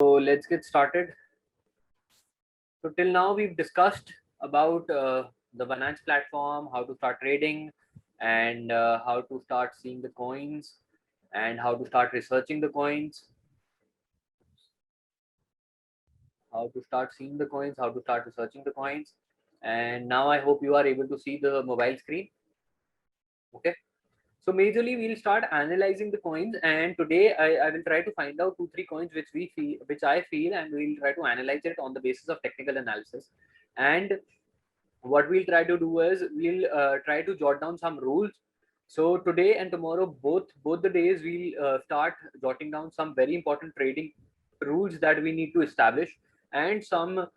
So let's get started. So till now we've discussed about the Binance platform, how to start trading, and how to start seeing the coins, and how to start researching the coins, how to start seeing the coins, how to start researching the coins. And now I hope you are able to see the mobile screen. Okay. So majorly we'll start analyzing the coins, and today I will try to find out 2-3 coins which I feel, and we'll try to analyze it on the basis of technical analysis. And what we'll try to do is we'll try to jot down some rules. So today and tomorrow, both the days, we'll start jotting down some very important trading rules that we need to establish, and some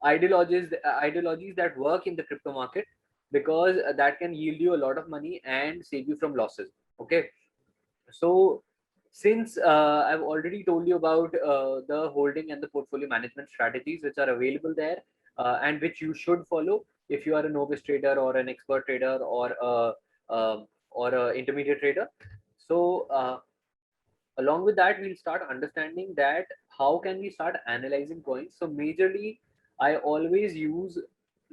ideologies that work in the crypto market, because that can yield you a lot of money and save you from losses. Okay. So since I've already told you about the holding and the portfolio management strategies which are available there, and which you should follow if you are a novice trader or an expert trader or a intermediate trader. So along with that, we'll start understanding that how can we start analyzing coins. So majorly, I always use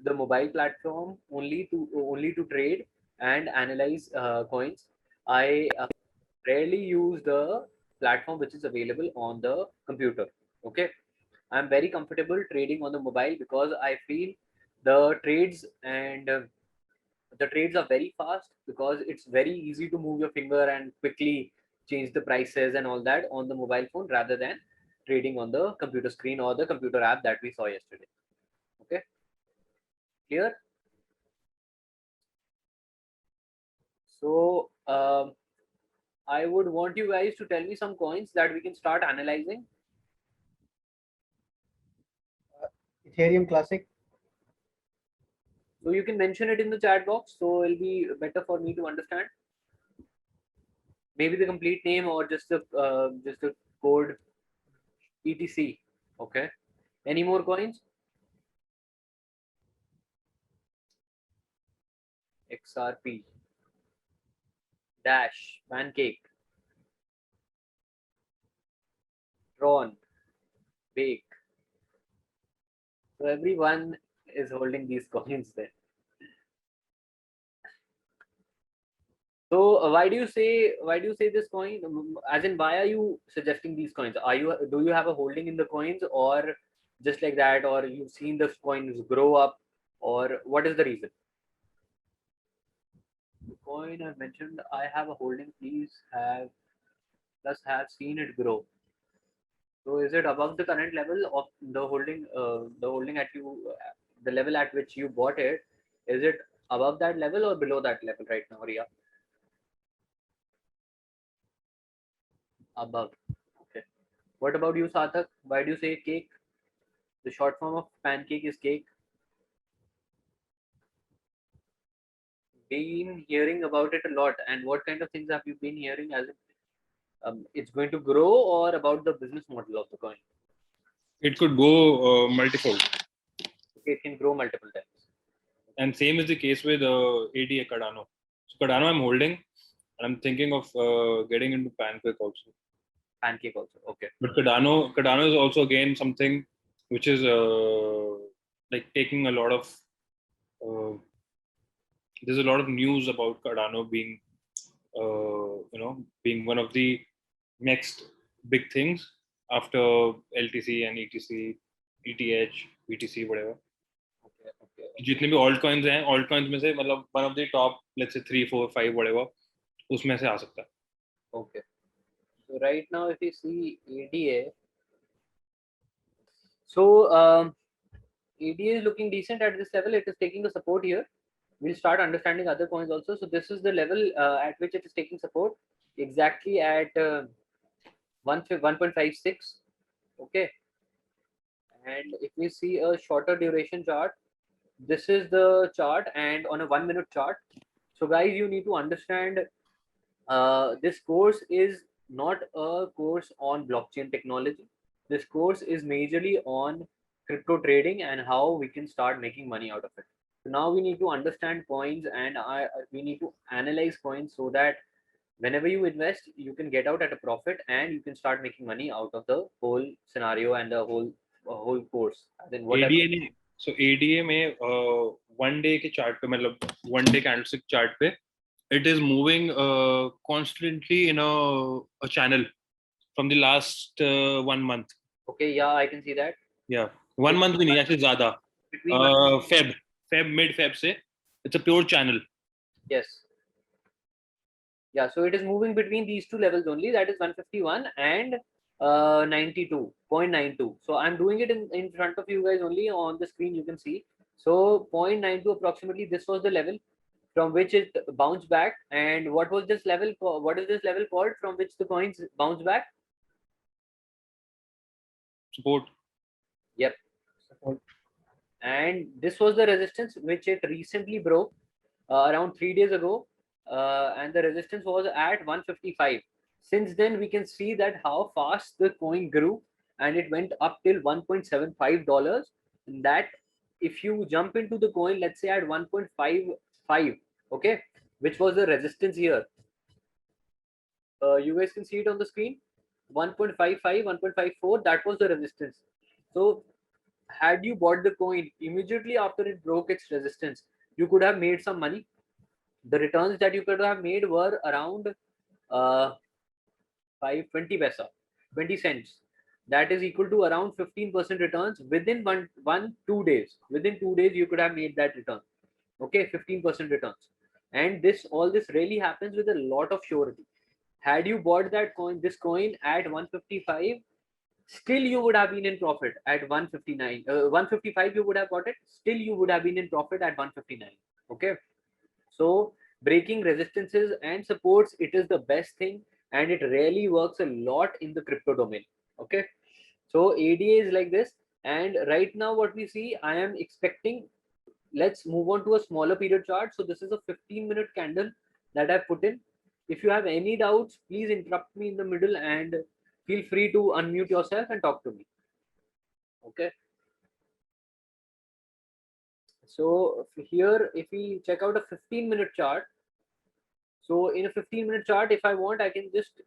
the mobile platform only to trade and analyze coins. I rarely use the platform which is available on the computer. Okay. I'm very comfortable trading on the mobile because I feel the trades and the trades are very fast, because it's very easy to move your finger and quickly change the prices and all that on the mobile phone, rather than trading on the computer screen or the computer app that we saw yesterday. Okay. Clear? So I would want you guys to tell me some coins that we can start analyzing. Ethereum Classic. So you can mention it in the chat box, so it'll be better for me to understand. Maybe the complete name or just the code etc. Okay. Any more coins? XRP, Dash, Pancake, Tron, Bake. So everyone is holding these coins there. So why do you say this coin? As in, why are you suggesting these coins? Do you have a holding in the coins, or just like that, or you've seen the coins grow up, or what is the reason? The coin I mentioned, I have a holding. Have seen it grow. So is it above the current level of the holding? The holding the level at which you bought it, is it above that level or below that level right now, Ria? Above. Okay. What about you, Sathak? Why do you say cake? The short form of pancake is cake. Been hearing about it a lot. And what kind of things have you been hearing? As it's going to grow, or about the business model of the coin? It could go multifold. Okay, it can grow multiple times. And same is the case with ADA Cardano. So Cardano I'm holding, and I'm thinking of getting into Pancake also. Pancake also. Okay. But Cardano is also again something which is like taking a lot of. There's a lot of news about Cardano being, being one of the next big things after LTC and ETC, ETH, BTC, whatever. Okay. Okay. जितने भी alt coins हैं, alt coins में से मतलब one of the top let's say 3 4 5 whatever उसमें से आ सकता है. Okay. So right now, if you see ADA, so ADA is looking decent at this level. It is taking the support here. We'll start understanding other coins also. So this is the level at which it is taking support, exactly at 1.56. Okay. And if we see a shorter duration chart, this is the chart, and on a 1 minute chart. So guys, you need to understand this course is not a course on blockchain technology. This course is majorly on crypto trading and how we can start making money out of it. So now we need to understand coins, and we need to analyze coins so that whenever you invest, you can get out at a profit and you can start making money out of the whole scenario and the whole course. Then whatever. ADA ने so ADA में one day के chart पे मतलब one day candlestick chart पे it is moving constantly in a channel from the last 1 month. Okay, yeah, I can see that. Yeah, 1 month भी नहीं actually ज़्यादा. Between Mid Feb से it's a pure channel. yes. Yeah, so it is moving between these two levels only, that is 151 and 92.92. So I'm doing it in front of you guys only on the screen, you can see. So 0.92 approximately, this was the level from which it bounced back. And what was this level? What is this level called from which the coins bounce back? Support. Yep. Support. And this was the resistance which it recently broke around 3 days ago. And the resistance was at 155. Since then, we can see that how fast the coin grew, and it went up till $1.75. And that if you jump into the coin, let's say at 1.55, okay, which was the resistance here. You guys can see it on the screen. 1.55, 1.54, that was the resistance. So had you bought the coin immediately after it broke its resistance, you could have made some money. The returns that you could have made were around 20 cents. That is equal to around 15% returns within 2 days. Within 2 days, you could have made that return. Okay, 15% returns. And all this really happens with a lot of surety. Had you bought this coin at 155, still you would have been in profit at 159. 155 you would have got it. Still you would have been in profit at 159. Okay. So breaking resistances and supports, it is the best thing, and it really works a lot in the crypto domain. Okay. So ADA is like this, and right now what we see, I am expecting, let's move on to a smaller period chart. So this is a 15-minute candle that I put in. If you have any doubts, please interrupt me in the middle and feel free to unmute yourself and talk to me. Okay. So here, if we check out a 15-minute chart, so in a 15-minute chart, if I want, I can just,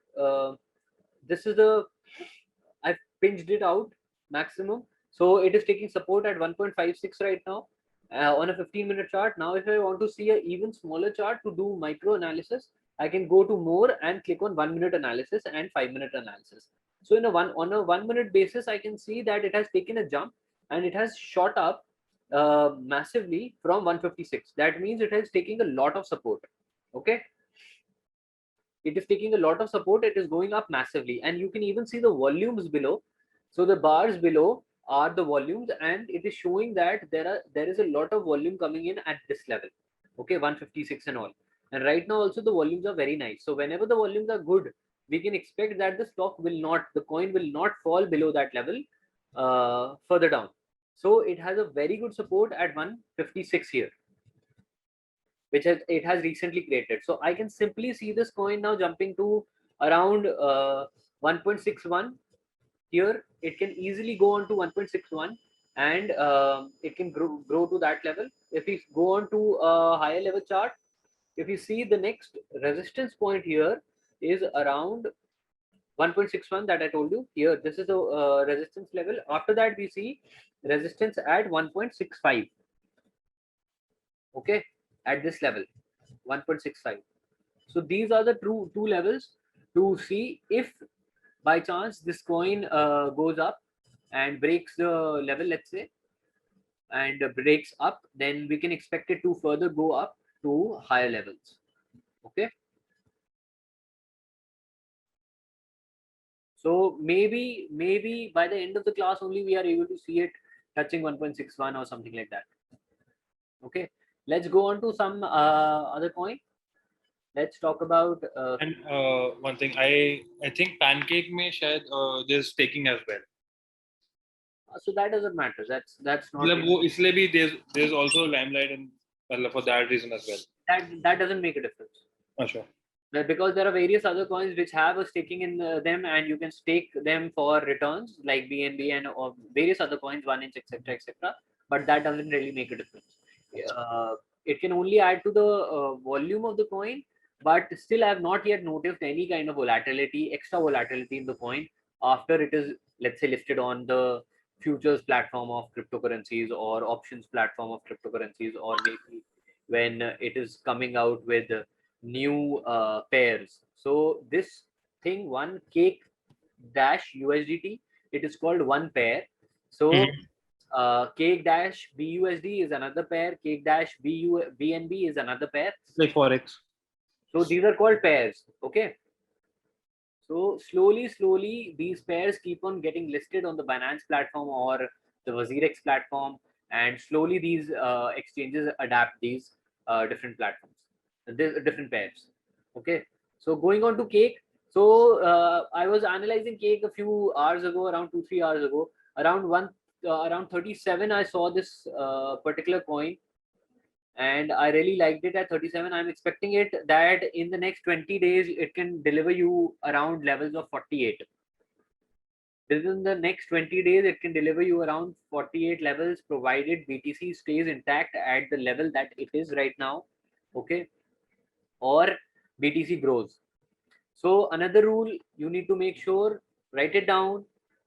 I've pinched it out maximum. So it is taking support at 1.56 right now on a 15-minute chart. Now, if I want to see an even smaller chart to do micro analysis, I can go to more and click on 1-minute analysis and 5-minute analysis. So on a 1-minute basis, I can see that it has taken a jump and it has shot up massively from 156. That means it is taking a lot of support. Okay. It is taking a lot of support. It is going up massively, and you can even see the volumes below. So the bars below are the volumes, and it is showing that there is a lot of volume coming in at this level. Okay, 156 and all. And right now also the volumes are very nice. So whenever the volumes are good, we can expect that the coin will not fall below that level further down. So it has a very good support at 156 here, which it has recently created. So I can simply see this coin now jumping to around 1.61. Here it can easily go on to 1.61, and it can grow to that level. If we go on to a higher level chart, if you see the next resistance point here is around 1.61 that I told you. Here, this is a resistance level. After that, we see resistance at 1.65. Okay, at this level, 1.65. So these are the two levels to see if by chance this coin goes up and breaks the level, let's say, and breaks up, then we can expect it to further go up to higher levels. Okay. So maybe by the end of the class only we are able to see it touching 1.61 or something like that. Okay. Let's go on to some other coin. Let's talk about. And one thing, I think Pancake may share there's staking as well. So that doesn't matter. That's not. मतलब वो इसलिए भी there's also limelight and for that reason as well. That doesn't make a difference. Sure. Because there are various other coins which have a staking in them, and you can stake them for returns like BNB and or various other coins, 1inch, etc., etc. But that doesn't really make a difference. It can only add to the volume of the coin but still I have not yet noticed any kind of volatility, extra volatility in the coin after it is, let's say, listed on the futures platform of cryptocurrencies or options platform of cryptocurrencies, or maybe when it is coming out with new pairs. So this thing, one cake dash USDT, it is called one pair. So cake dash BUSD is another pair, cake dash BNB is another pair. Like forex. So these are called pairs. Okay. So slowly, these pairs keep on getting listed on the Binance platform or the WazirX platform, and slowly these exchanges adapt these different platforms, different pairs. Okay. So going on to Cake. So I was analyzing Cake a few hours ago, around 2-3 hours ago, around 37. I saw this particular coin, and I really liked it at 37. I'm expecting it that in the next 20 days it can deliver you around levels of 48. Within the next 20 days, it can deliver you around 48 levels, provided BTC stays intact at the level that it is right now. Okay, or BTC grows. So another rule you need to make sure, write it down,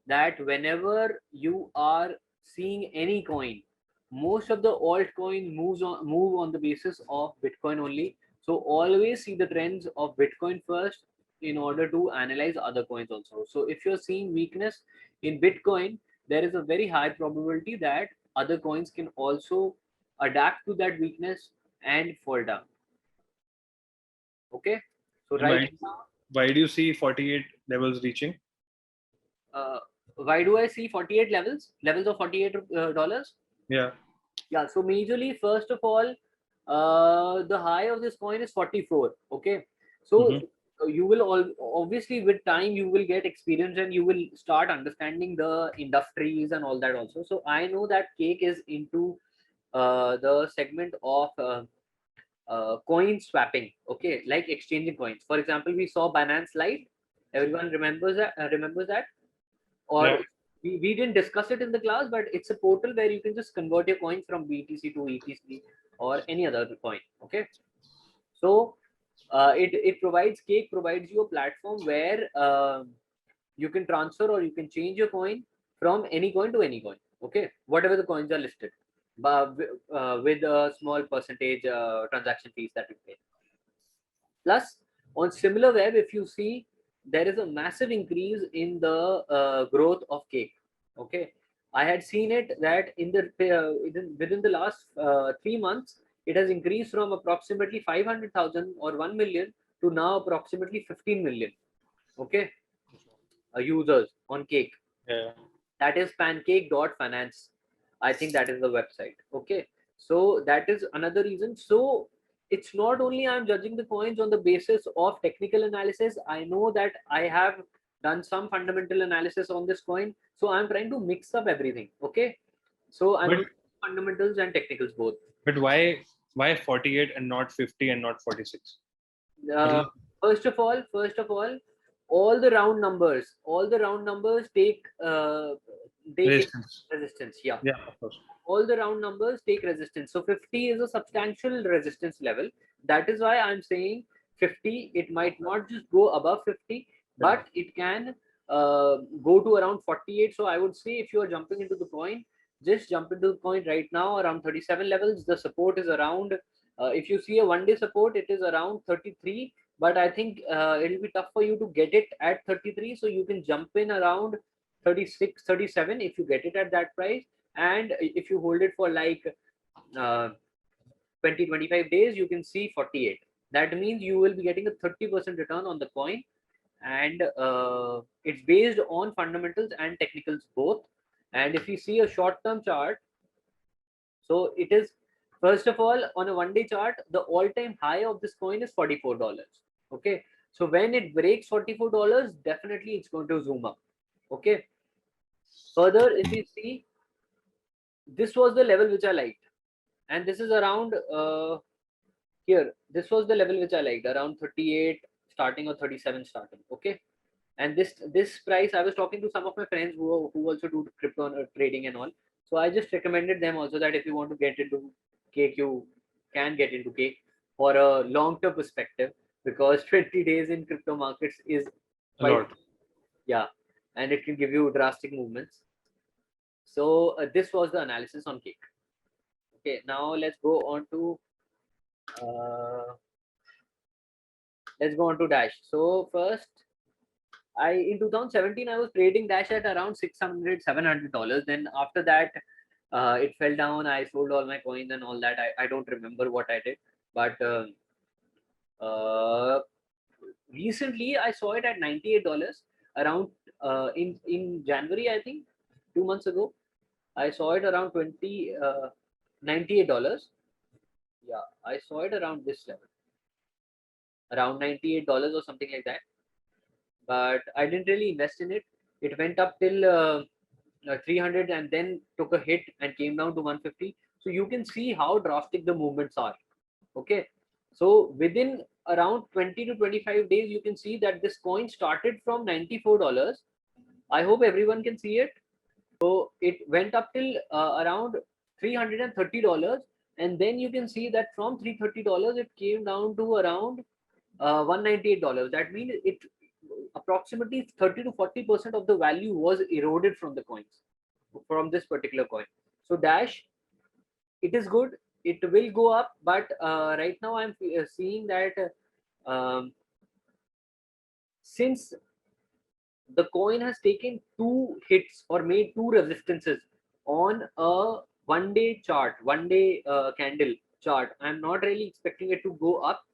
that whenever you are seeing any coin, most of the altcoin move on the basis of Bitcoin only. So always see the trends of Bitcoin first in order to analyze other coins also. So if you're seeing weakness in Bitcoin, there is a very high probability that other coins can also adapt to that weakness and fall down. Okay, so right now, Why do you see 48 levels reaching? Why do I see 48 levels of $48? Yeah. Yeah, so majorly, first of all, the high of this coin is 44. Okay, so you will obviously, with time you will get experience and you will start understanding the industries and all that also. So I know that Cake is into the segment of coin swapping. Okay, like exchanging coins. For example, we saw Binance Lite. Everyone remembers that. Or Yeah. we didn't discuss it in the class, but it's a portal where you can just convert your coins from BTC to ETC or any other coin. Okay, so it provides Cake provides you a platform where you can transfer or you can change your coin from any coin to any coin. Okay, whatever the coins are listed, but with a small percentage transaction fees that you pay. Plus, on SimilarWeb, if you see, there is a massive increase in the growth of Cake. Okay, I had seen it that within the last 3 months, it has increased from approximately 500,000 or 1 million to now approximately 15 million. Okay, users on Cake. Yeah. That is pancake.finance. I think that is the website. Okay, so that is another reason. So it's not only I'm judging the coins on the basis of technical analysis. I know that I have done some fundamental analysis on this coin, so I'm trying to mix up everything. Okay, so I'm But, fundamentals and technicals both. but why 48 and not 50 and not 46? uh, first of all the round numbers take Resistance. resistance. Yeah, Yeah, of course. all the round numbers take resistance. So 50 is a substantial resistance level. That is why I'm saying 50. It might not just go above 50, but it can go to around 48. So I would say, if you are jumping into the coin, just jump into the coin right now around 37 levels. The support is around, if you see a 1 day support, it is around 33. But I think it'll be tough for you to get it at 33. So you can jump in around 36, 37 if you get it at that price. And if you hold it for like 20-25 days, you can see 48. That means you will be getting a 30% return on the coin. And it's based on fundamentals and technicals both. And if you see a short-term chart, so it is, first of all, on a 1 day chart, the all-time high of this coin is $44. Okay, so when it breaks $44, definitely it's going to zoom up. Okay, further, if you see, this was the level which I liked, and this is around here. This was the level which I liked, around 38 starting or 37 starting. Okay, and this price, I was talking to some of my friends who also do crypto trading and all. So I just recommended them also that if you want to get into Cake, you can get into Cake for a long term perspective. because 20 days in crypto markets is A quite, lot. yeah, and it can give you drastic movements. So this was the analysis on Cake. Okay, now let's go on to Dash. So first, in 2017 I was trading Dash at around $600-700. Then after that, it fell down. I sold all my coins and all that. I don't remember what I did, but uh, recently I saw it at $98 around in January, I think 2 months ago. I saw it around $98. Yeah, I saw it around this level, around $98 or something like that. But I didn't really invest in it. It went up till 300 and then took a hit and came down to 150. So you can see how drastic the movements are. Okay, so within around 20 to 25 days, you can see that this coin started from $94. I hope everyone can see it. So it went up till around $330, and then you can see that from $330 it came down to around $198. That means it approximately 30 to 40% of the value was eroded from the coins, from this particular coin. So Dash, it is good, it will go up, but right now I'm seeing that since the coin has taken two hits or made two resistances on a 1 day chart, 1 day candle chart, I'm not really expecting it to go up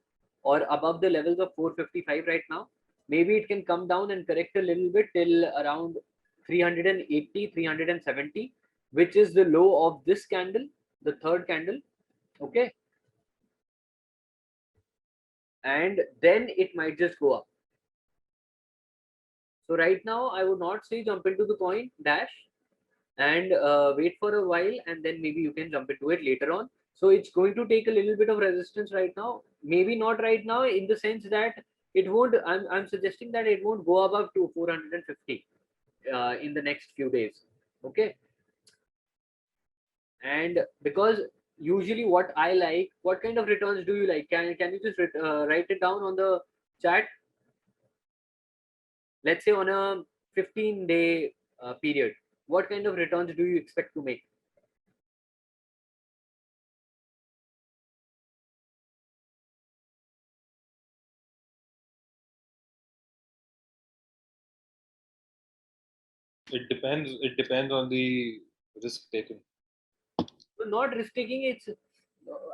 or above the levels of 455 right now. Maybe it can come down and correct a little bit till around 380, 370, which is the low of this candle, the third candle. Okay, and then it might just go up. So right now I would not say jump into the coin Dash, and wait for a while, and then maybe you can jump into it later on. So it's going to take a little bit of resistance right now, maybe not right now, in the sense that it won't, I'm suggesting that it won't go above to 450 in the next few days. Okay, and because usually what I like, what kind of returns do you like? Can you just write it down on the chat? Let's say on a 15-day period, what kind of returns do you expect to make? It depends. It depends on the risk taken. So not risk taking, it's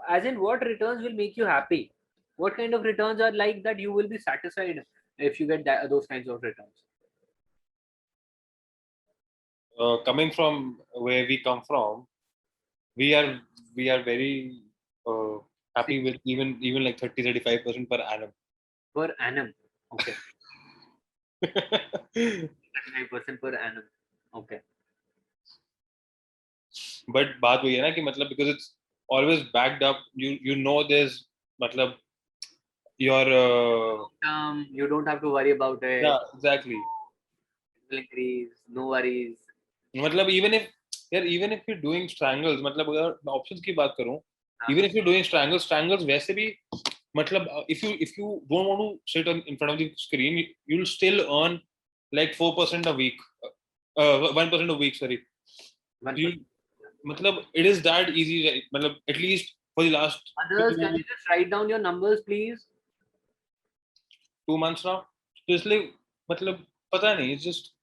as in what returns will make you happy. What kind of returns are like that you will be satisfied if you get those kinds of returns? Coming from where we come from, we are very happy with even like 30-35% per annum. Per annum. Okay. 35% per annum. Okay. But बात वही है ना कि मतलब because it's always backed up, you know there's मतलब your You don't have to worry about it. yeah, exactly. It will increase, no worries. मतलब even if you're doing strangles, मतलब अगर मैं options की बात करूं, even if you're doing strangles वैसे भी मतलब if you don't want to sit in front of the screen, you'll still earn like 4% a week, 1% a week, sorry. You, मतलब it is that easy, right? मतलब at least for the last Others, can you just write down your numbers, please? 2 months now. तो इसलिए मतलब पता नहीं, it's just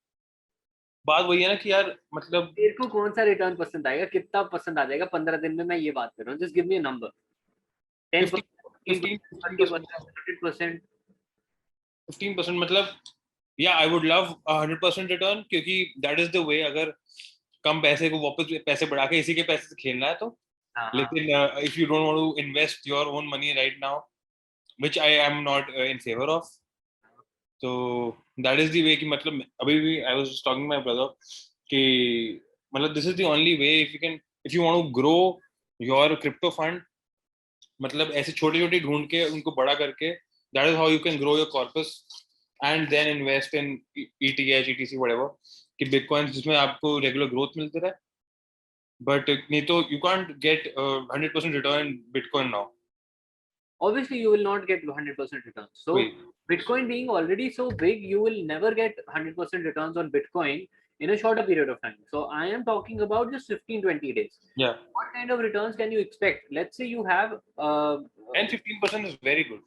बात वही है ना कि यार मतलब तेरे को कौन सा रिटर्न पसंद आएगा, कितना पसंद आ जाएगा 15 दिन में? मैं ये बात कर रहा हूँ, just give me a number. 10%, 15%, 15% मतलब yeah, I would love 100% return, क्योंकि that is the way. अगर कम पैसे को वापस पैसे बढ़ा के इसी के पैसे से खेलना है तो, लेकिन if you don't want to invest your own money right now, which I am not in favor of, so that is the way कि मतलब अभी भी I was just talking to my brother कि मतलब this is the only way if you want to grow your crypto fund, मतलब ऐसे छोटे छोटे ढूंढ के उनको बड़ा करके, that is how you can grow your corpus and then invest in ETH, ETC, whatever, कि bitcoins जिसमें आपको regular growth मिलते रहे. But नहीं तो you can't get 100% return in Bitcoin now. obviously you will not get 100% returns. So Wait. Bitcoin being already so big, you will never get 100% returns on Bitcoin in a shorter period of time. So I am talking about just 15-20 days. Yeah. What kind of returns can you expect? Let's say you have And 15% is very good.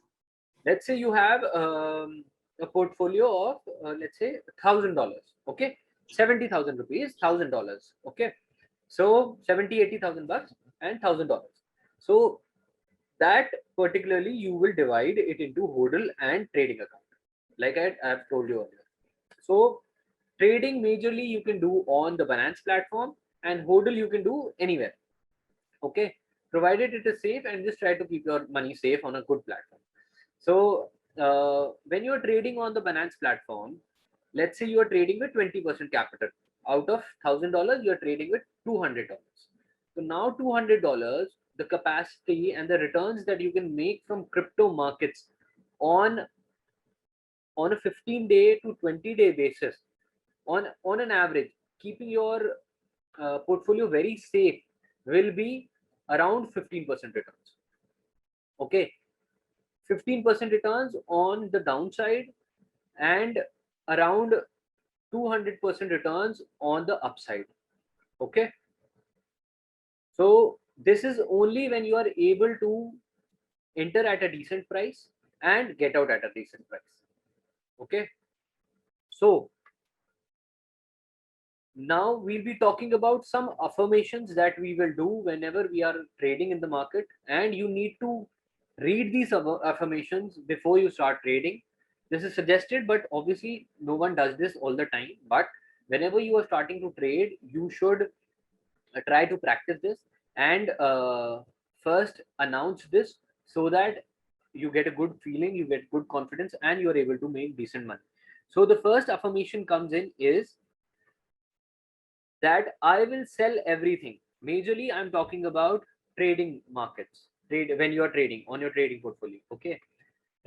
let's say you have a portfolio of let's say $1,000. Okay, 70,000 rupees, $1,000. Okay, so 70-80,000 bucks and $1,000. So that particularly you will divide it into hodl and trading account, like I've told you earlier. So trading majorly you can do on the Binance platform, and hodl you can do anywhere. Okay, provided it is safe, and just try to keep your money safe on a good platform. So when you're trading on the Binance platform, let's say you are trading with 20% capital. Out of $1,000, you're trading with $200. So now $200, the capacity and the returns that you can make from crypto markets on a 15-day to 20-day basis, on an average, keeping your portfolio very safe, will be around 15% returns. Okay, 15% returns on the downside, and around 200% returns on the upside. Okay, so this is only when you are able to enter at a decent price and get out at a decent price. Okay, so now we'll be talking about some affirmations that we will do whenever we are trading in the market, and you need to read these affirmations before you start trading. This is suggested, but obviously no one does this all the time. But whenever you are starting to trade, you should try to practice this, and first announce this, so that you get a good feeling, you get good confidence, and you are able to make decent money. So the first affirmation comes in is that I will sell everything. Majorly, I'm talking about trading markets. Trade when you are trading on your trading portfolio. Okay,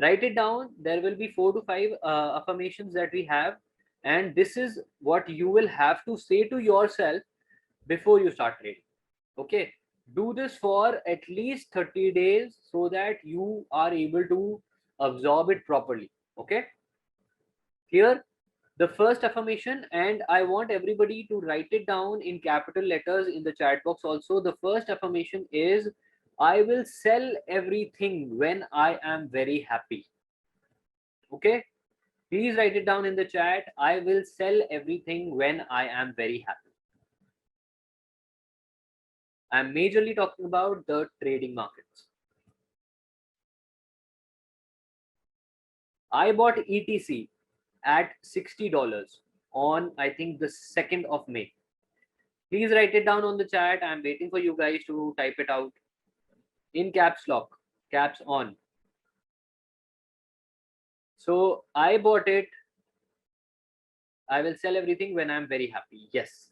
write it down. There will be 4 to 5 affirmations that we have, and this is what you will have to say to yourself before you start trading. Okay, do this for at least 30 days so that you are able to absorb it properly. Okay, here the first affirmation, and I want everybody to write it down in capital letters in the chat box also. The first affirmation is, I will sell everything when I am very happy. Okay, please write it down in the chat. I will sell everything when I am very happy. I'm majorly talking about the trading markets. I bought ETC at $60 on, I think, the 2nd of May. Please write it down on the chat. I'm waiting for you guys to type it out in caps lock, caps on. So I bought it. I will sell everything when I'm very happy. Yes.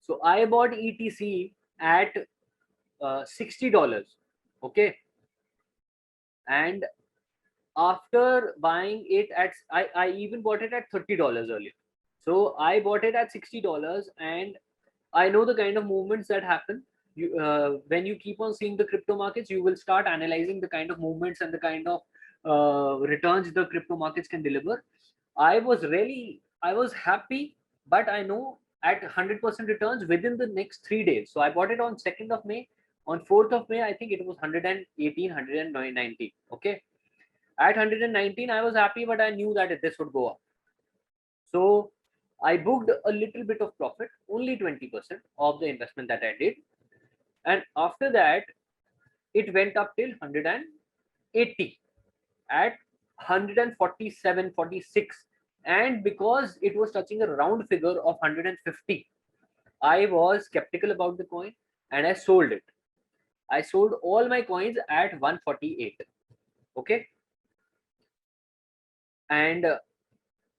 So I bought ETC at $60. Okay. And after buying it at, I even bought it at $30 earlier. So I bought it at $60, and I know the kind of movements that happen. When you keep on seeing the crypto markets, you will start analyzing the kind of movements and the kind of returns the crypto markets can deliver. I was happy, but I know at 100% returns within the next 3 days. So I bought it on 2nd of May. On 4th of May, I think it was 118, 119. Okay. At 119, I was happy, but I knew that this would go up. So I booked a little bit of profit, only 20% of the investment that I did. And after that, it went up till 180 at 147, 46. And because it was touching a round figure of 150, I was skeptical about the coin, and I sold it. I sold all my coins at 148. Okay. And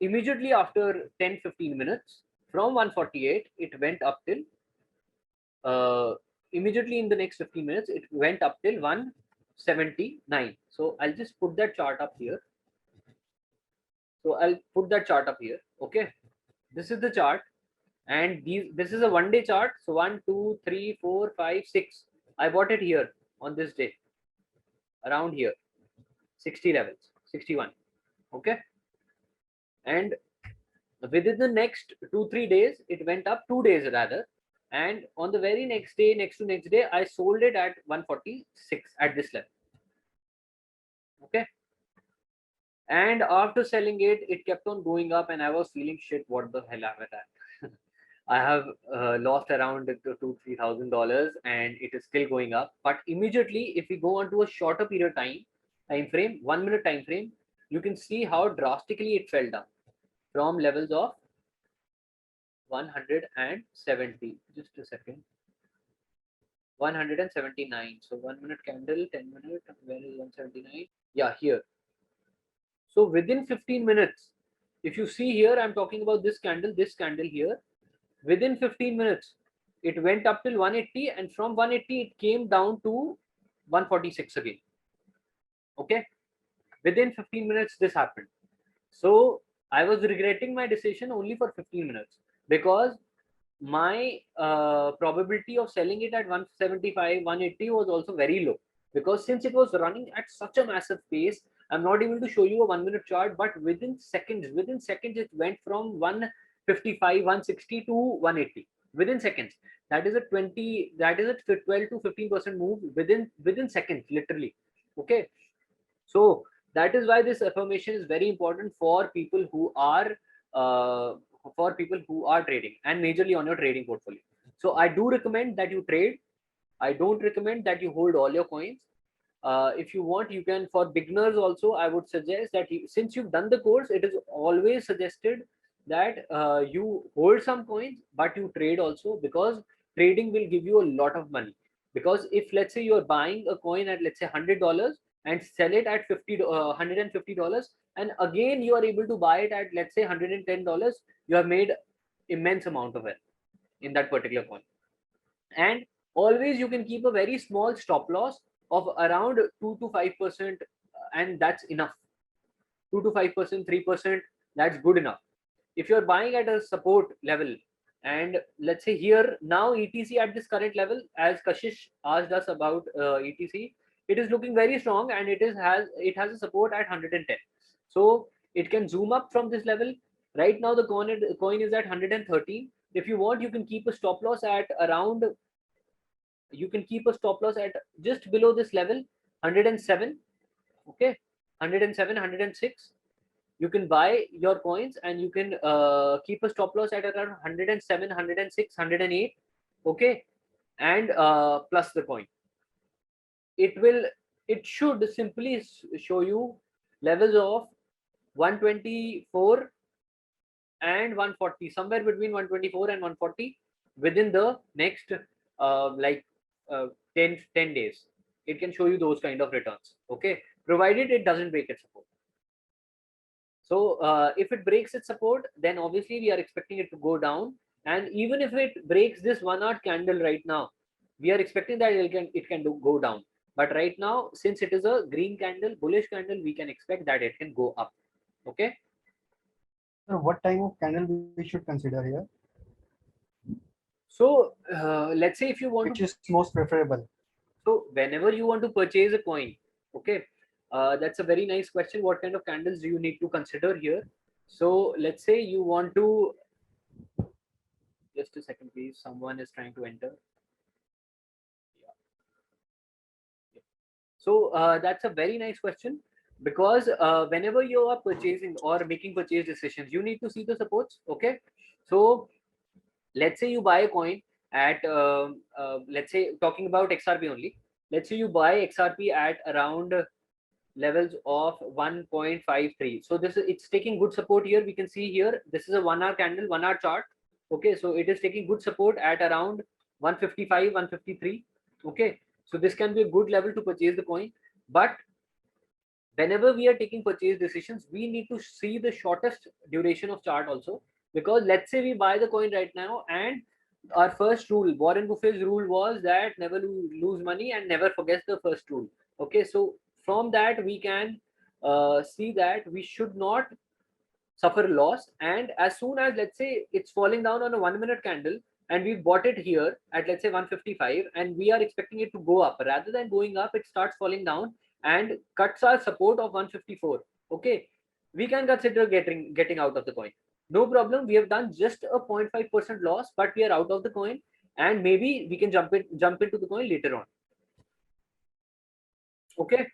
immediately after 10-15 minutes, from 148, it went up till immediately in the next 15 minutes, it went up till 179. So I'll just put that chart up here. Okay, this is the chart, and this is a 1-day chart. So 1, 2, 3, 4, 5, 6. I bought it here on this day, around here. 60 levels, 61. Okay, and within the next 2-3 days, it went up 2 days rather, and on the very next day, next day, I sold it at 146 at this level. Okay, and after selling it, it kept on going up, and I was feeling shit. What the hell have I done? I have lost around $2,000-3,000, and it is still going up. But immediately, if we go on to a shorter period time frame, 1 minute time frame, you can see how drastically it fell down from levels of 170. Just a second. 179. So 1 minute candle, 10 minute. Where is 179? Yeah, here. So within 15 minutes, if you see here, I'm talking about this candle here. Within 15 minutes, it went up till 180, and from 180, it came down to 146 again. Okay. Within 15 minutes, this happened. So I was regretting my decision only for 15 minutes because my probability of selling it at 175, 180 was also very low, because since it was running at such a massive pace, I'm not able to show you a 1 minute chart, but within seconds, it went from 155, 160 to 180 within seconds. That is a 12 to 15% move within seconds, literally. Okay, so that is why this affirmation is very important for people who are trading, and majorly on your trading portfolio. So I do recommend that you trade. I don't recommend that you hold all your coins. If you want, you can. For beginners also, I would suggest that since you've done the course, it is always suggested that you hold some coins, but you trade also, because trading will give you a lot of money. Because if, let's say, you're buying a coin at, let's say, $100 and sell it at $150, and again you are able to buy it at, let's say, $110, you have made immense amount of it in that particular coin. And always you can keep a very small stop loss of around 2 to 5%, and that's enough. 2 to 5%, 3%, that's good enough. If you're buying at a support level, and let's say here now ETC at this current level, as Kashish asked us about ETC, it is looking very strong, and it has a support at 110. So it can zoom up from this level. Right now the coin is at 113. If you want, you can keep a stop loss at around, you can keep a stop loss at just below this level, 107. Okay, 107, 106. You can buy your coins, and you can keep a stop loss at around 107, 106, 108. Okay, and plus the coin. It should simply show you levels of 124 and 140, somewhere between 124 and 140 within the next 10 days. It can show you those kind of returns. Okay, provided it doesn't break its support. So if it breaks its support, then obviously we are expecting it to go down. And even if it breaks this 1 hour candle right now, we are expecting that it can go down. But right now, since it is a green candle, bullish candle, we can expect that it can go up. Okay. So what type of candle we should consider here? So let's say if you want which is most preferable. So whenever you want to purchase a coin, okay, that's a very nice question. What kind of candles do you need to consider here? So let's say you want to, just a second please, someone is trying to enter. Yeah. So that's a very nice question, because whenever you are purchasing or making purchase decisions, you need to see the supports. Okay, so let's say you buy a coin at let's say, talking about XRP only, let's say you buy XRP at around levels of 1.53. So it's taking good support here. We can see here, this is a 1 hour candle, 1 hour chart. Okay, so it is taking good support at around 155, 153. Okay, so this can be a good level to purchase the coin. But whenever we are taking purchase decisions, we need to see the shortest duration of chart also, because let's say we buy the coin right now, and our first rule, Warren Buffett's rule was that never lose money and never forget the first rule. Okay, so from that we can see that we should not suffer loss. And as soon as, let's say, it's falling down on a 1 minute candle, and we bought it here at, let's say, 155, and we are expecting it to go up, rather than going up, it starts falling down, and cuts our support of 154, okay, we can consider getting out of the coin. No problem. We have done just a 0.5% loss, but we are out of the coin, and maybe we can jump into the coin later on. Okay.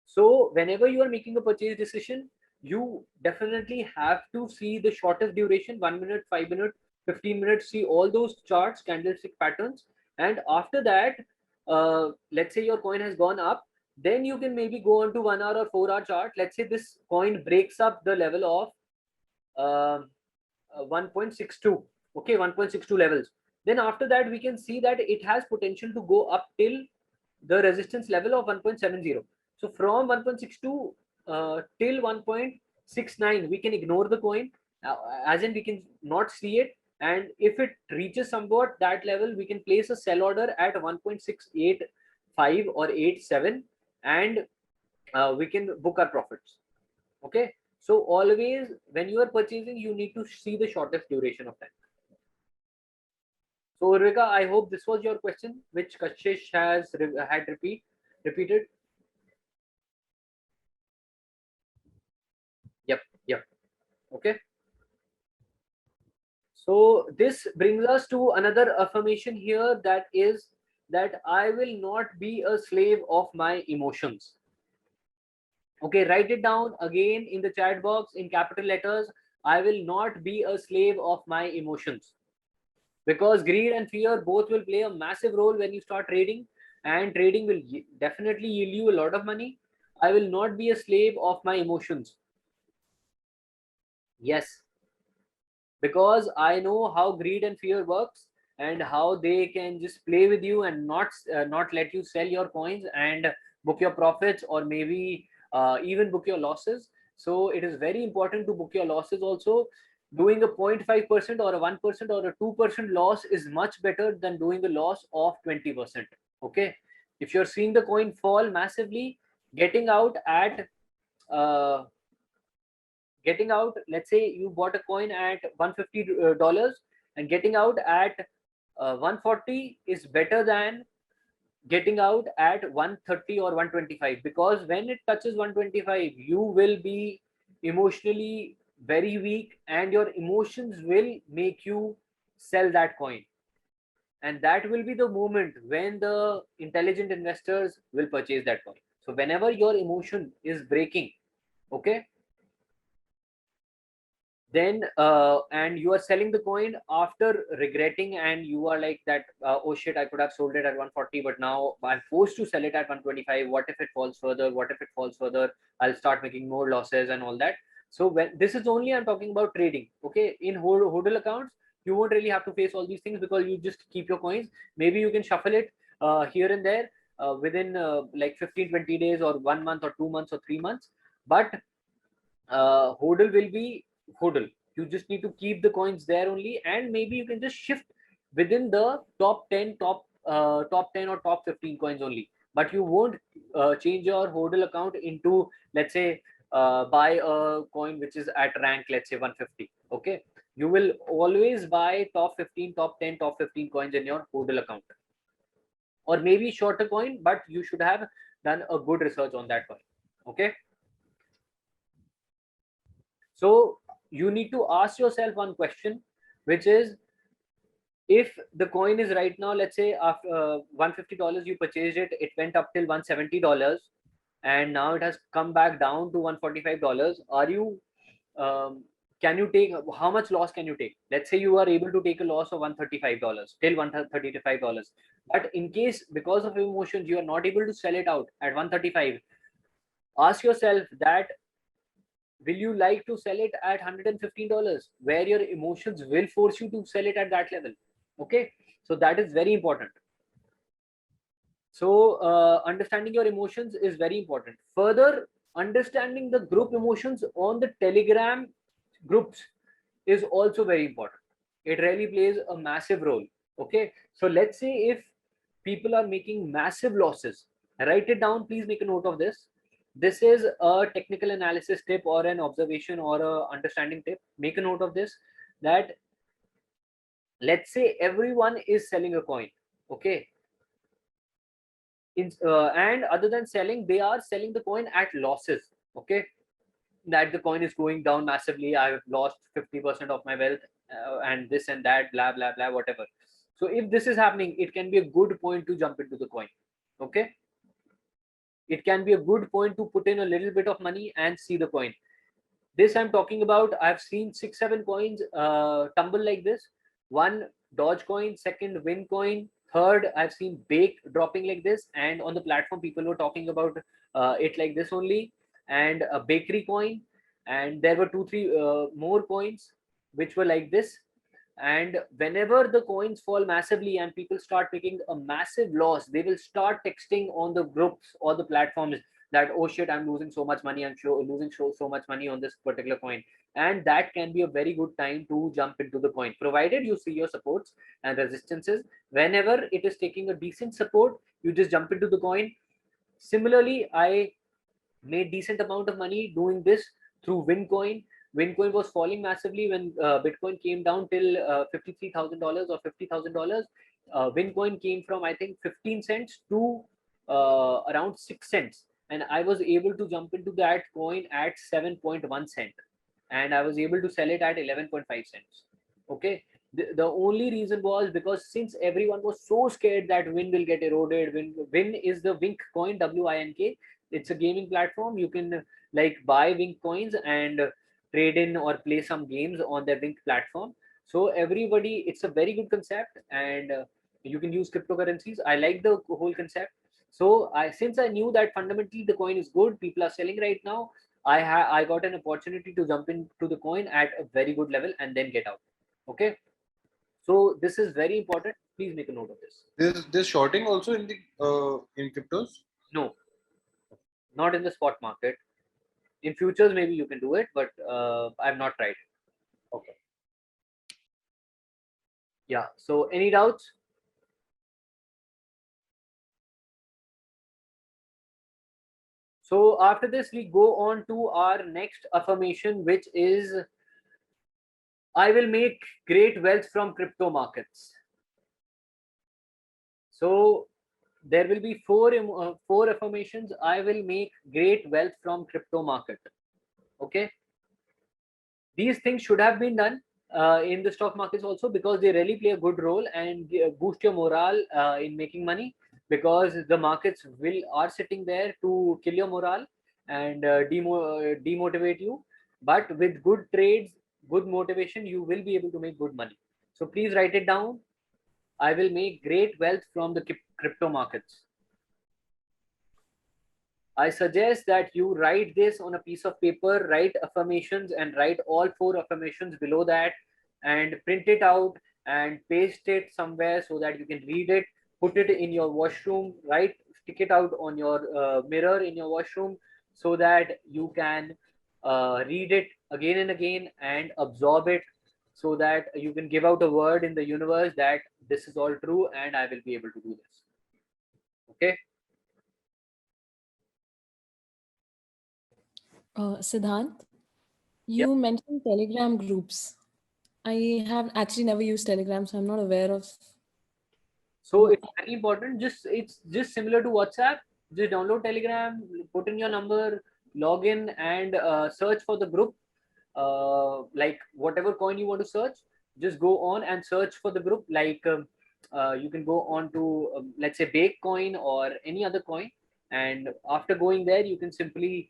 So whenever you are making a purchase decision, you definitely have to see the shortest duration, 1 minute, 5 minutes, 15 minutes, see all those charts, candlestick patterns. And after that, let's say your coin has gone up, then you can maybe go on to 1 hour or 4 hour chart. Let's say this coin breaks up the level of 1.62, okay, 1.62 levels. Then after that, we can see that it has potential to go up till the resistance level of 1.70. So from 1.62 till 1.69, we can ignore the coin, as in we can not see it. And if it reaches somewhat that level, we can place a sell order at 1.685 or 87, and we can book our profits. Okay. So always when you are purchasing, you need to see the shortest duration of time. So Urvika, I hope this was your question, which Kashish had repeated. Yep. Okay. So this brings us to another affirmation here, that is that I will not be a slave of my emotions. Okay, write it down again in the chat box in capital letters. I will not be a slave of my emotions, because greed and fear both will play a massive role when you start trading, and trading will definitely yield you a lot of money. I will not be a slave of my emotions. Yes, because I know how greed and fear works, and how they can just play with you and not let you sell your coins and book your profits, or maybe even book your losses. So it is very important to book your losses also. Doing a 0.5% or a 1% or a 2% loss is much better than doing a loss of 20%. Okay, if you're seeing the coin fall massively, getting out at let's say you bought a coin at $150, and getting out at 140 is better than getting out at 130 or 125, because when it touches 125, you will be emotionally very weak, and your emotions will make you sell that coin, and that will be the moment when the intelligent investors will purchase that coin. So whenever your emotion is breaking, okay, then and you are selling the coin after regretting, and you are like that, oh shit, I could have sold it at 140, but now I'm forced to sell it at 125. What if it falls further? What if it falls further? I'll start making more losses and all that. So when this is only, I'm talking about trading. Okay, in hodl accounts, you won't really have to face all these things, because you just keep your coins. Maybe you can shuffle it here and there within like 15-20 days, or 1 month or 2 months or 3 months. But hodl will be hodl. You just need to keep the coins there only, and maybe you can just shift within the top 10 top 10 or top 15 coins only. But you won't change your hodl account into, let's say, buy a coin which is at rank, let's say 150. Okay, you will always buy top 15, top 10, top 15 coins in your hodl account, or maybe short a coin, but you should have done a good research on that coin. Okay, so you need to ask yourself one question, which is, if the coin is right now, let's say after $150 you purchased it, it went up till $170, and now it has come back down to $145. Are you can you take, how much loss can you take? Let's say you are able to take a loss of $135 till $135, but in case because of emotions you are not able to sell it out at 135, ask yourself that, will you like to sell it at $115, where your emotions will force you to sell it at that level? Okay, so that is very important. So understanding your emotions is very important. Further, understanding the group emotions on the Telegram groups is also very important. It really plays a massive role. Okay, so let's say if people are making massive losses, write it down, please make a note of this. This is a technical analysis tip, or an observation, or a understanding tip. Make a note of this, that let's say everyone is selling a coin. Okay, And other than selling, they are selling the coin at losses. Okay, that the coin is going down massively. I've lost 50% of my wealth, and this and that, blah blah blah, whatever. So if this is happening, it can be a good point to jump into the coin. Okay, it can be a good point to put in a little bit of money and see the coin. This I'm talking about. I've seen 6 7 coins tumble like this. One, Dogecoin. Second, Wincoin. Third, I've seen Bake dropping like this, and on the platform people were talking about it like this only. And a Bakery coin, and there were 2 3 more coins which were like this. And whenever the coins fall massively and people start making a massive loss, they will start texting on the groups or the platforms that, oh shit, I'm losing so much money, I'm losing so much money on this particular coin. And that can be a very good time to jump into the coin, provided you see your supports and resistances. Whenever it is taking a decent support, you just jump into the coin. Similarly, I made decent amount of money doing this through Wincoin. Wincoin was falling massively when Bitcoin came down till $53,000 or $50,000. Wincoin came from, I think, 15 cents to around 6 cents. And I was able to jump into that coin at 7.1 cent. And I was able to sell it at 11.5 cents. Okay. The only reason was because since everyone was so scared that Win will get eroded, Win is the Wink coin, WINK. It's a gaming platform. You can like buy Wink coins and trade in or play some games on their Wink platform. So everybody, it's a very good concept, and you can use cryptocurrencies. I like the whole concept. So since I knew that fundamentally the coin is good, people are selling right now. I got an opportunity to jump into the coin at a very good level and then get out. Okay. So this is very important. Please make a note of this. There's shorting also in the in cryptos. No, not in the spot market. In futures, maybe you can do it, but I've not tried. Okay. Yeah. So any doubts? So after this, we go on to our next affirmation, which is, I will make great wealth from crypto markets. So there will be four affirmations. I will make great wealth from crypto market. Okay. These things should have been done in the stock markets also, because they really play a good role and boost your morale in making money, because the markets are sitting there to kill your morale and demotivate you. But with good trades, good motivation, you will be able to make good money. So please write it down. I will make great wealth from the crypto markets. I suggest that you write this on a piece of paper, write affirmations and write all 4 affirmations below that, and print it out and paste it somewhere so that you can read it. Put it in your washroom, right? Stick it out on your mirror in your washroom so that you can read it again and again and absorb it, so that you can give out a word in the universe that this is all true and I will be able to do this. Okay. Siddhant, you mentioned Telegram groups. I have actually never used Telegram, so I'm not aware of. So it's very important. It's just similar to WhatsApp. Just download Telegram, put in your number, log in, and search for the group. Like whatever coin you want to search, just go on and search for the group. Like you can go on to let's say Bake coin or any other coin, and after going there, you can simply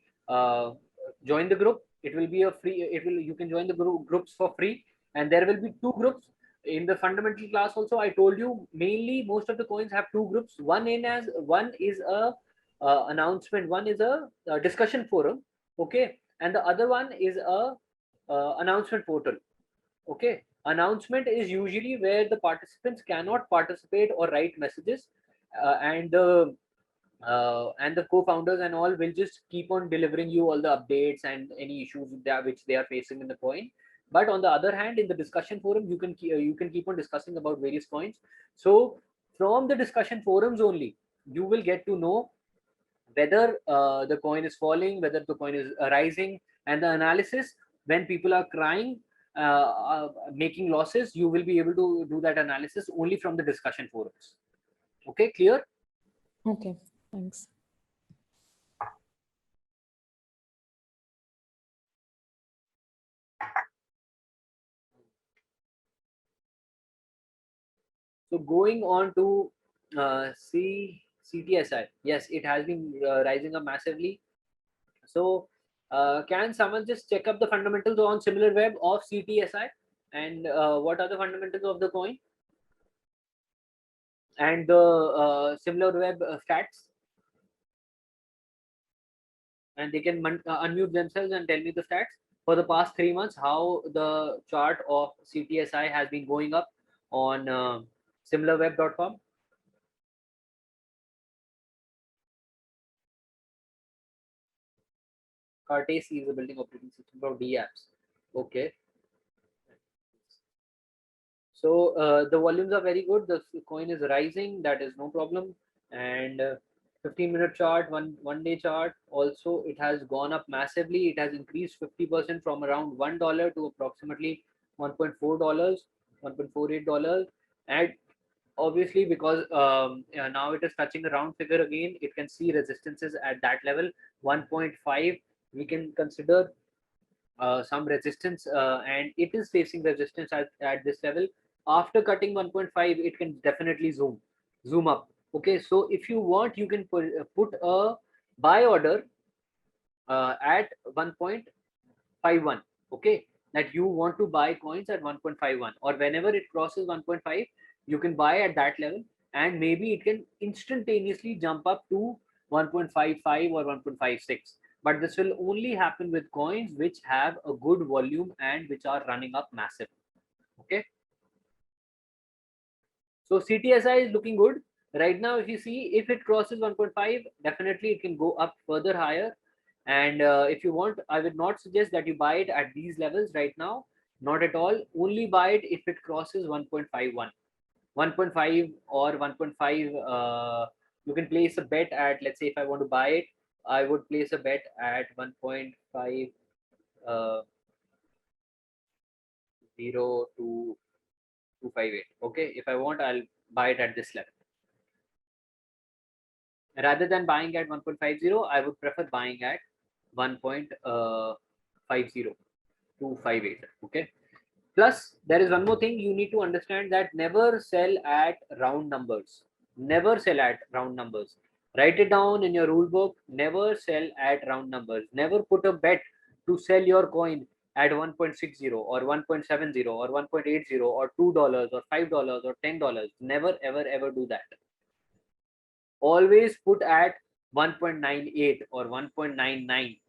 join the group. It will be a free. You can join the groups for free, and there will be 2 groups. In the fundamental class also, I told you mainly most of the coins have 2 groups. One is a announcement, one is a discussion forum, okay, and the other one is a announcement portal. Okay, announcement is usually where the participants cannot participate or write messages, and the co-founders and all will just keep on delivering you all the updates and any issues which they are facing in the coin. But on the other hand, in the discussion forum, you can keep on discussing about various coins. So from the discussion forums only, you will get to know whether the coin is falling, whether the coin is rising, and the analysis. When people are crying, making losses, you will be able to do that analysis only from the discussion forums. Okay, clear? Okay. Thanks. So going on to CTSI, yes, it has been rising up massively. So can someone just check up the fundamentals on SimilarWeb of CTSI, and what are the fundamentals of the coin and the SimilarWeb stats? And they can unmute themselves and tell me the stats for the past 3 months, how the chart of CTSI has been going up on similarweb.com. Cartesi is a building operating system for DApps. Okay. So the volumes are very good. The coin is rising. That is no problem. And 15-minute chart, one day chart. Also, it has gone up massively. It has increased 50% from around $1 to approximately $1.4, $1.48. And obviously, because now it is touching a round figure again, it can see resistances at that level. 1.5, we can consider some resistance, and it is facing resistance at this level. After cutting 1.5, it can definitely zoom up. Okay, so if you want, you can put a buy order at 1.51. Okay, that you want to buy coins at 1.51, or whenever it crosses 1.5, you can buy at that level, and maybe it can instantaneously jump up to 1.55 or 1.56. But this will only happen with coins which have a good volume and which are running up massive. Okay, so CTSI is looking good right now. If you see, if it crosses 1.5, definitely it can go up further higher. And if you want, I would not suggest that you buy it at these levels right now, not at all. Only buy it if it crosses 1.51, 1.5 or 1.5. You can place a bet at, let's say if I want to buy it, I would place a bet at 1.50 to 258. Okay, if I want, I'll buy it at this level. Rather than buying at 1.50, I would prefer buying at 1.50 to 58. Okay. Plus, there is one more thing you need to understand, that never sell at round numbers. Never sell at round numbers. Write it down in your rule book. Never sell at round numbers. Never put a bet to sell your coin at 1.60 or 1.70 or 1.80 or $2 or $5 or $10. Never, ever, ever do that. Always put at 1.98 or 1.99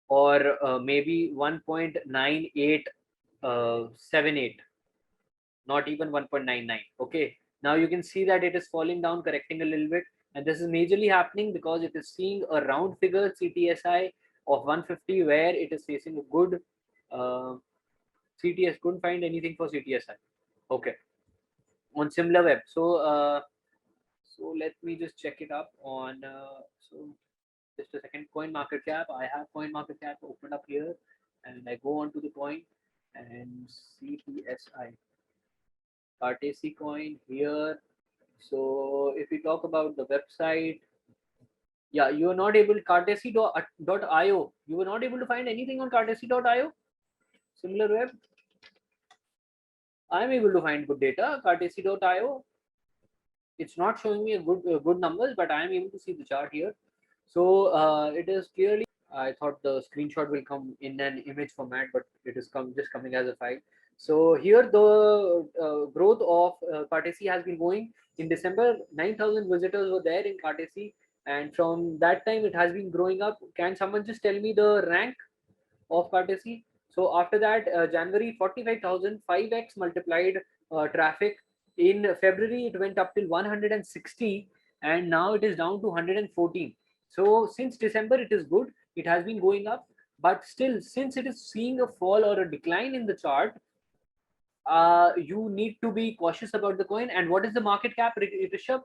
or maybe 1.9878, not even 1.99. Okay, now you can see that it is falling down, correcting a little bit, and this is majorly happening because it is seeing a round figure CTSI of 150 where it is facing a good CTS. Couldn't find anything for CTSI. Okay, on SimilarWeb. So so let me just check it up on so just a second. Coin market cap. I have coin market cap opened up here, and I go on to the coin and CTSI Cartesi coin here. So if we talk about the website, yeah, you are not able, Cartesi.io. You were not able to find anything on Cartesi.io. SimilarWeb. I'm able to find good data. Cartesi.io. It's not showing me a good numbers, but I am able to see the chart here. So it is clearly. I thought the screenshot will come in an image format, but it is just coming as a file. So here the growth of Cartesi has been going. In December, 9,000 visitors were there in Cartesi, and from that time it has been growing up. Can someone just tell me the rank of Cartesi? So after that, January, 45,000, 5x multiplied traffic. In February, it went up till 160, and now it is down to 114. So since December, it is good. It has been going up, but still, since it is seeing a fall or a decline in the chart, you need to be cautious about the coin. And what is the market cap, Rishabh?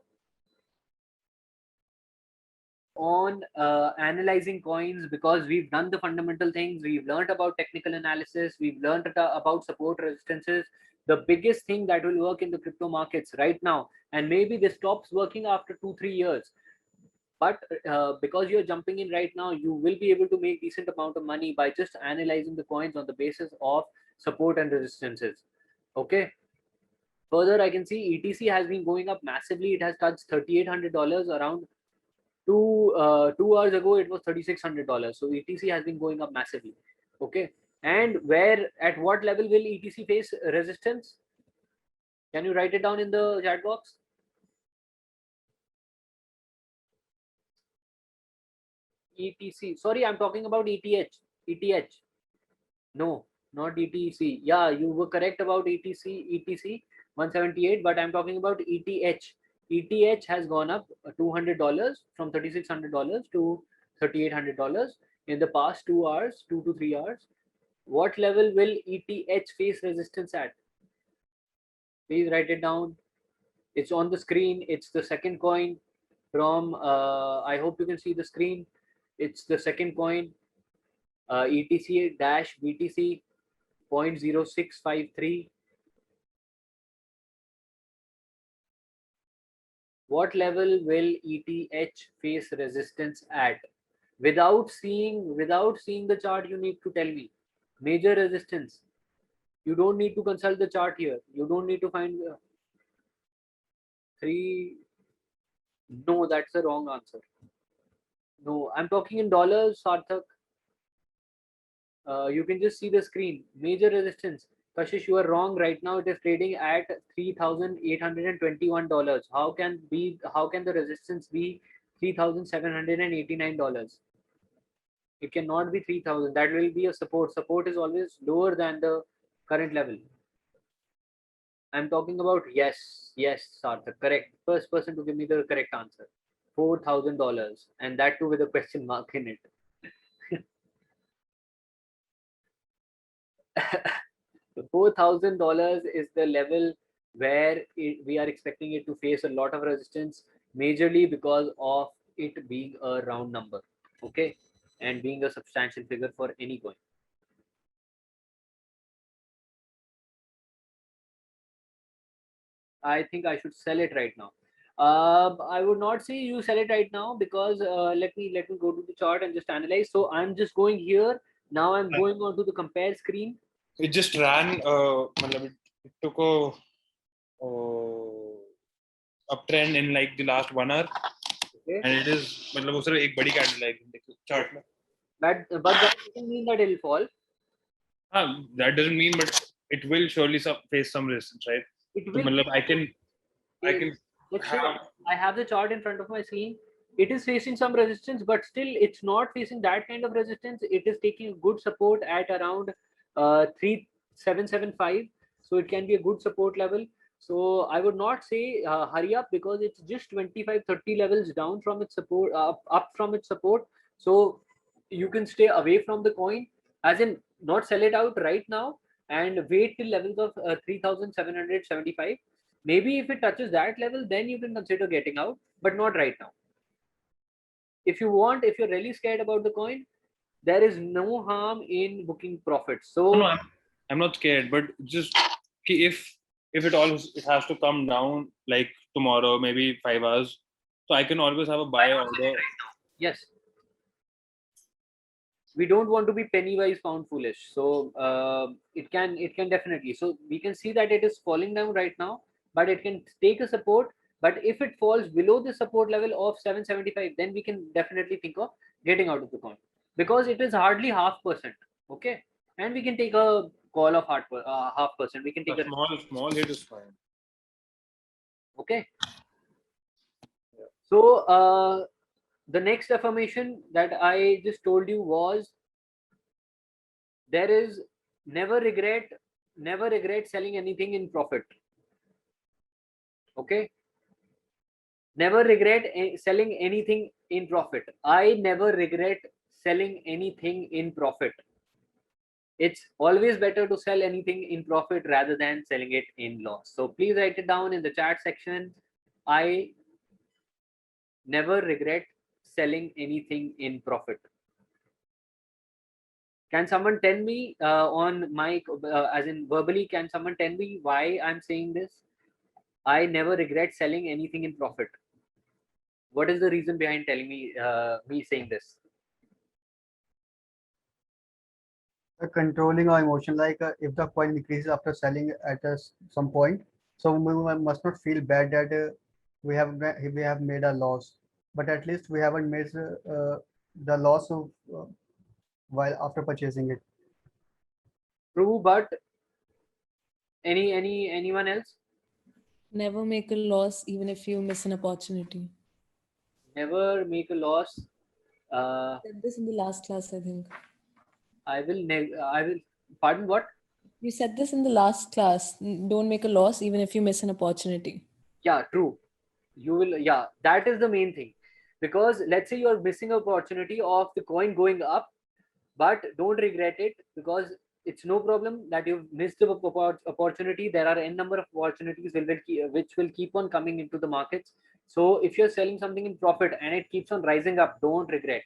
On analyzing coins, because we've done the fundamental things, we've learned about technical analysis, we've learned about support resistances, the biggest thing that will work in the crypto markets right now. And maybe this stops working after 2-3 years, but because you're jumping in right now, you will be able to make decent amount of money by just analyzing the coins on the basis of support and resistances. Okay. Further, I can see ETC has been going up massively. It has touched $3,800 around 2 hours ago. It was $3,600. So ETC has been going up massively. Okay. And where, at what level will ETC face resistance? Can you write it down in the chat box? ETC. Sorry, I'm talking about ETH. ETH. No, not ETC. Yeah, you were correct about ETC 178, but I'm talking about ETH. ETH has gone up $200 from $3,600 to $3,800 in the past 2 hours, 2 to 3 hours. What level will ETH face resistance at? Please write it down. It's on the screen. It's the second coin from, I hope you can see the screen. It's the second coin, ETC-BTC 0.0653. What level will ETH face resistance at? Without seeing the chart, you need to tell me. Major resistance. You don't need to consult the chart here. You don't need to find 3. No, that's the wrong answer. No, I'm talking in dollars, Sarthak. You can just see the screen. Major resistance. Kashish, you are wrong. Right now it is trading at $3,821. How can the resistance be $3,789? It cannot be 3,000. That will be a support. Support is always lower than the current level. I'm talking about, yes, Sarthak, correct. First person to give me the correct answer. $4,000, and that too with a question mark in it. $4,000 is the level where we are expecting it to face a lot of resistance, majorly because of it being a round number, okay, and being a substantial figure for any coin. I think I should sell it right now. I would not say you sell it right now, because let me go to the chart and just analyze. So I'm just going here now. I'm going on to the compare screen. It just ran. It took a uptrend in like the last 1 hour, Okay. and it is. मतलब वो सिर्फ एक बड़ी candle है chart में. But that doesn't mean that it will fall. That doesn't mean, but it will surely face some resistance, right? It So, will. I can. Let's say I have the chart in front of my screen. It is facing some resistance, but still it's not facing that kind of resistance. It is taking good support at around 3,775. So it can be a good support level. So I would not say hurry up, because it's just 25-30 levels down from its support, up from its support. So you can stay away from the coin, as in not sell it out right now and wait till levels of 3,775. Maybe if it touches that level, then you can consider getting out, but not right now. If you want, if you're really scared about the coin, there is no harm in booking profits. So no, I'm not scared, but just if it has to come down like tomorrow, maybe 5 hours, so I can always have a buy order. Yes, we don't want to be penny wise pound foolish. So it can definitely. So we can see that it is falling down right now, but it can take a support. But if it falls below the support level of 775, then we can definitely think of getting out of the coin, because it is hardly 0.5%. Okay, and we can take a call of 0.5%. We can take a small hit is fine. Okay. So the next affirmation that I just told you was, there is never regret selling anything in profit. Okay, never regret selling anything in profit. I never regret selling anything in profit. It's always better to sell anything in profit rather than selling it in loss. So please write it down in the chat section. I never regret selling anything in profit. Can someone tell me on mic, as in verbally, can someone tell me why I'm saying this? I never regret selling anything in profit. What is the reason behind telling me saying this? Controlling our emotion, like if the coin increases after selling at some point, so we must not feel bad that we have made a loss, but at least we haven't made the loss of while after purchasing it. True, but anyone else? Never make a loss even if you miss an opportunity. Never make a loss. Said this in the last class, I think. I will. Pardon, what? You said this in the last class. Don't make a loss even if you miss an opportunity. Yeah, true. You will. Yeah, that is the main thing. Because let's say you're missing an opportunity of the coin going up, but don't regret it, because it's no problem that you've missed the opportunity. There are n number of opportunities which will keep on coming into the markets. So if you're selling something in profit and it keeps on rising up, don't regret.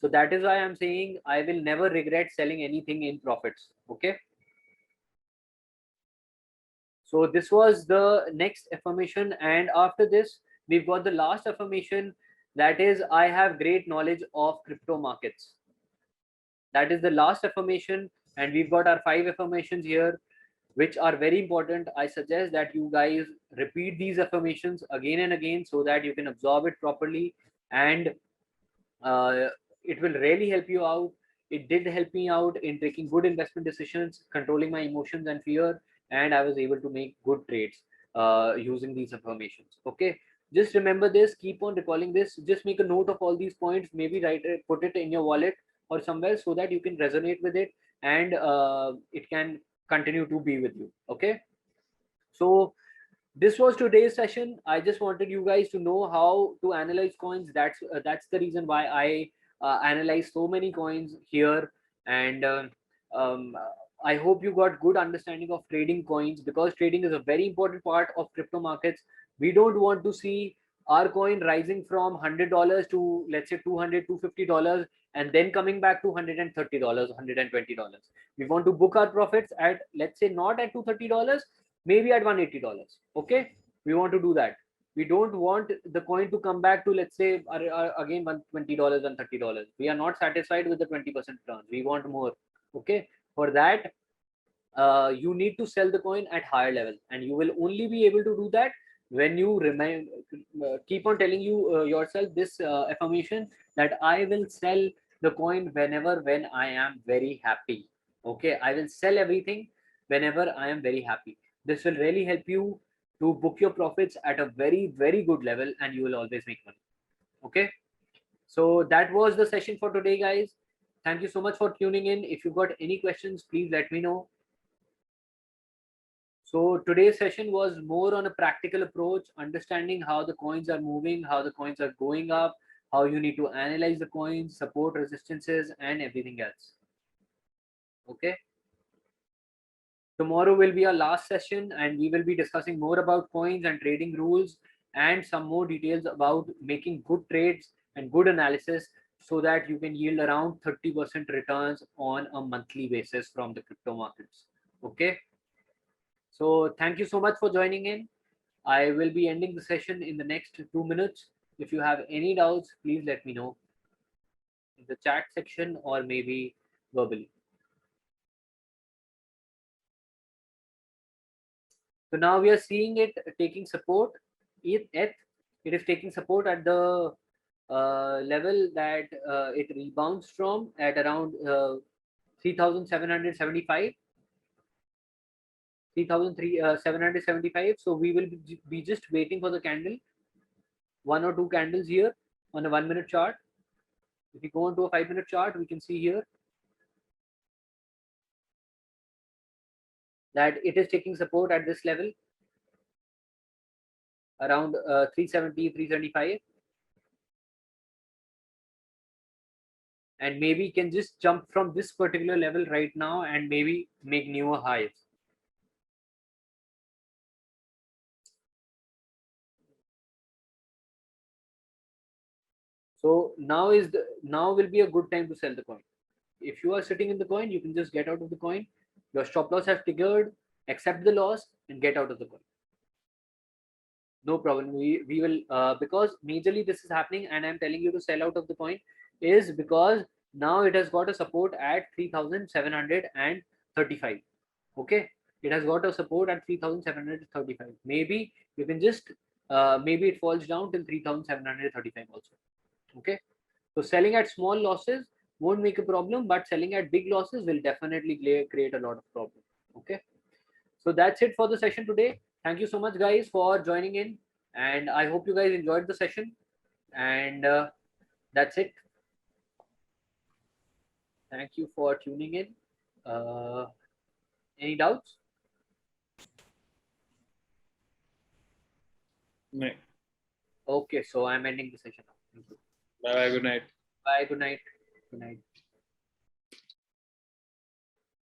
So that is why I'm saying I will never regret selling anything in profits. Okay, so this was the next affirmation, and after this we've got the last affirmation, that is, I have great knowledge of crypto markets. That is the last affirmation, and we've got our 5 affirmations here, which are very important. I suggest that you guys repeat these affirmations again and again so that you can absorb it properly, and uh, it will really help you out. It did help me out in taking good investment decisions, controlling my emotions and fear, and I was able to make good trades using these affirmations. Okay, just remember this, keep on recalling this, just make a note of all these points, maybe write it, put it in your wallet or somewhere so that you can resonate with it, and it can continue to be with you. Okay, so this was today's session. I just wanted you guys to know how to analyze coins. That's the reason why I analyze so many coins here, and um, I hope you got good understanding of trading coins, because trading is a very important part of crypto markets. We don't want to see our coin rising from $100 to, let's say, 200 $250, and then coming back to $130 $120. We want to book our profits at, let's say, not at $230, maybe at $180. Okay, we want to do that. We don't want the coin to come back to, let's say, again $120 and $30. We are not satisfied with the 20% return. We want more. Okay, for that you need to sell the coin at higher level, and you will only be able to do that when you remain keep on telling yourself this affirmation, that I will sell the coin when I am very happy. Okay, I will sell everything whenever I am very happy. This will really help you to book your profits at a very good level, and you will always make money. Okay, so that was the session for today, guys. Thank you so much for tuning in. If you got any questions, please let me know. So today's session was more on a practical approach, understanding how the coins are moving, how the coins are going up, how you need to analyze the coins, support, resistances, and everything else. Okay. Tomorrow will be our last session, and we will be discussing more about coins and trading rules, and some more details about making good trades and good analysis, so that you can yield around 30% returns on a monthly basis from the crypto markets. Okay. So thank you so much for joining in. I will be ending the session in the next 2 minutes. If you have any doubts, please let me know in the chat section or maybe verbally. So now we are seeing it taking support. It is taking support at the level that it rebounds from, at around 3,775. 3,775. So we will be just waiting for the candle, 1 or 2 candles here on a 1 minute chart. If you go into a 5 minute chart, we can see here that it is taking support at this level around 370, 375, and maybe can just jump from this particular level right now and maybe make newer highs. So now will be a good time to sell the coin. if you are sitting in the coin, you can just get out of the coin. Your stop loss has triggered, accept the loss and get out of the coin. No problem. We will because majorly this is happening, and I'm telling you to sell out of the coin is because now it has got a support at 3,735. Okay, it has got a support at 3,735. Maybe you can just maybe it falls down till 3,735 also. Okay, so selling at small losses won't make a problem, but selling at big losses will definitely create a lot of problem. Okay, so that's it for the session today. Thank you so much, guys, for joining in, and I hope you guys enjoyed the session. And that's it. Thank you for tuning in. Any doubts? No. Okay, so I'm ending the session now. Thank you. Bye. Good night. Bye. Good night. Good night.